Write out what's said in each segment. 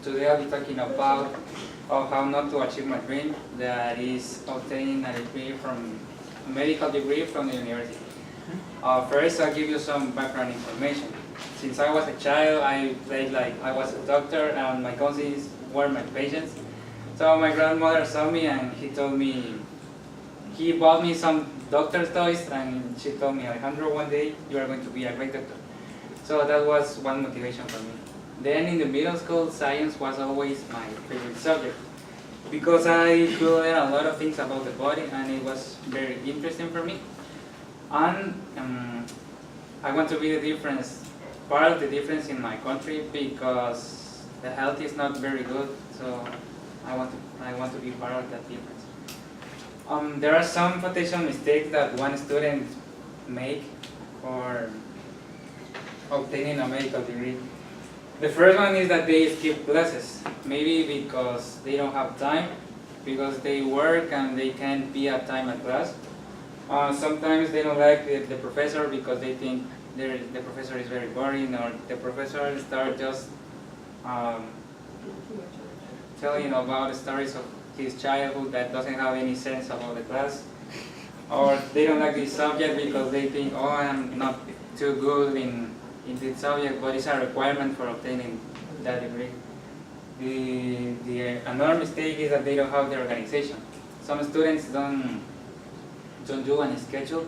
Today I'll be talking about how not to achieve my dream, that is obtaining a medical degree from the university. First, I'll give you some background information. Since I was a child, I played like I was a doctor, and my cousins were my patients. So my grandmother saw me, and he bought me some doctor's toys, and she told me, Alejandro, one day you are going to be a great doctor. So that was one motivation for me. Then in the middle school, science was always my favorite subject because I could learn a lot of things about the body, and it was very interesting for me. And I want to be part of the difference in my country because the health is not very good. So I want to be part of that difference. There are some potential mistakes that one student make for obtaining a medical degree. The first one is that they skip classes, maybe because they don't have time, because they work and they can't be at time at class. Sometimes they don't like the professor because they think the professor is very boring, or the professor starts just telling about stories of his childhood that doesn't have any sense about the class. Or they don't like this subject because they think, oh, I'm not too good in this subject, but it's a requirement for obtaining that degree. Another mistake is that they don't have the organization. Some students don't do any schedule,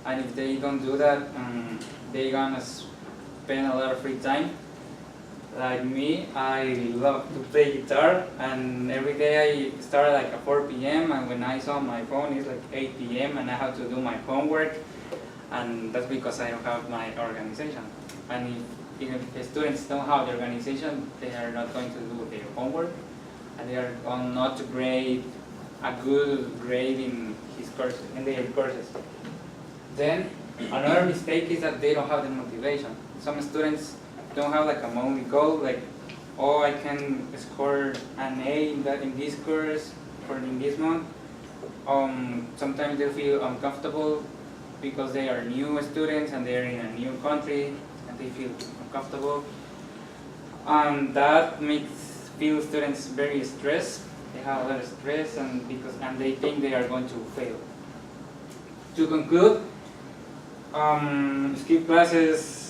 and if they don't do that, they're gonna spend a lot of free time. Like me, I love to play guitar, and every day I start like at 4 p.m. and when I saw my phone, it's like 8 p.m. and I have to do my homework, and that's because I don't have my organization. And if the students don't have the organization, they are not going to do their homework, and they are going not to grade a good grade in their courses. Then another mistake is that they don't have the motivation. Some students don't have like a monthly goal, like, oh, I can score an A in this course in this month. Sometimes they feel uncomfortable because they are new students and they are in a new country, and they feel uncomfortable. That makes students very stressed. They have a lot of stress, and they think they are going to fail. To conclude, skip classes,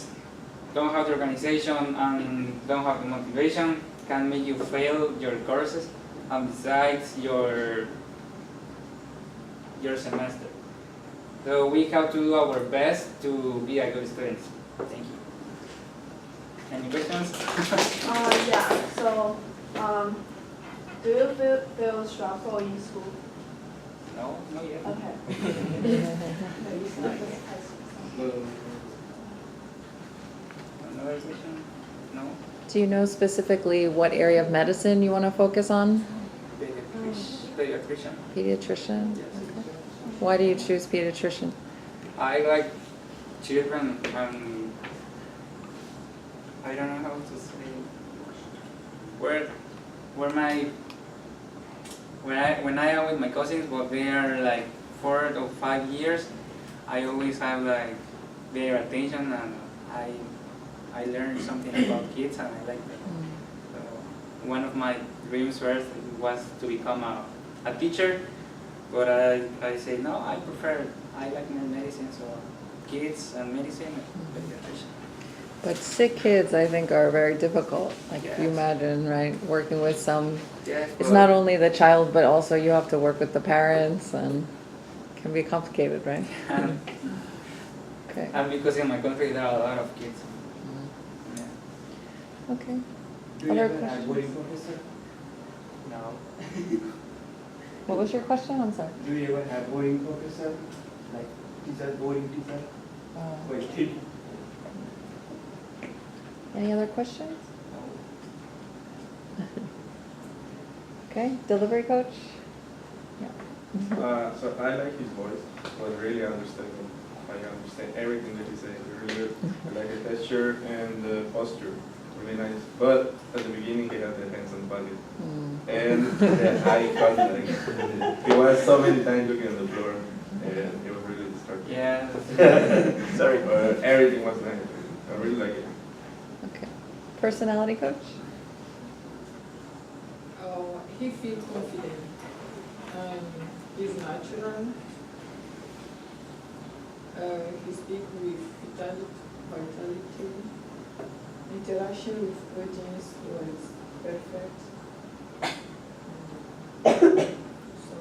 don't have the organization, and don't have the motivation can make you fail your courses, and besides your semester. So we have to do our best to be a good student. Thank you. Any questions? Yeah. So, do you feel stressful in school? No, not yet. Okay. Another question? No? Do you know specifically what area of medicine you want to focus on? Pediatrician. Pediatrician? Yes. Okay. Why do you choose pediatrician? I like children, and I don't know how to say when I am with my cousins, but they are like 4 or 5 years, I always have like their attention, and I learn something about kids, and I like them. So one of my dreams first was to become a teacher, but I say no, I like more medicine, so kids and medicine and pediatrician. But sick kids, I think, are very difficult. Like, if you Yes. imagine, right, working with some, Yes, it's but- not only the child, but also you have to work with the parents, and it can be complicated, right? and, Okay. and because in my country there are a lot of kids. Yeah. Okay. Do you Other ever have questions? boarding professor? No. What was your question? I'm sorry. Do you ever have boarding professor? Like teacher, boarding teacher? Wait. Any other questions? Okay. Delivery coach? Yeah. So I like his voice, but really understand him. I understand everything that he's saying. Really good. I like the texture and the posture. Really nice. But at the beginning he had the hands on body. And the eye contact. He was so many times looking at the floor, and it was really distracting. Yeah. Sorry, but everything was nice. I really like it. Okay. Personality coach? He feels confident and he's natural. He speaks with vitality. Interaction with audience was perfect. So,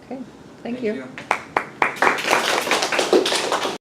Okay, thank you.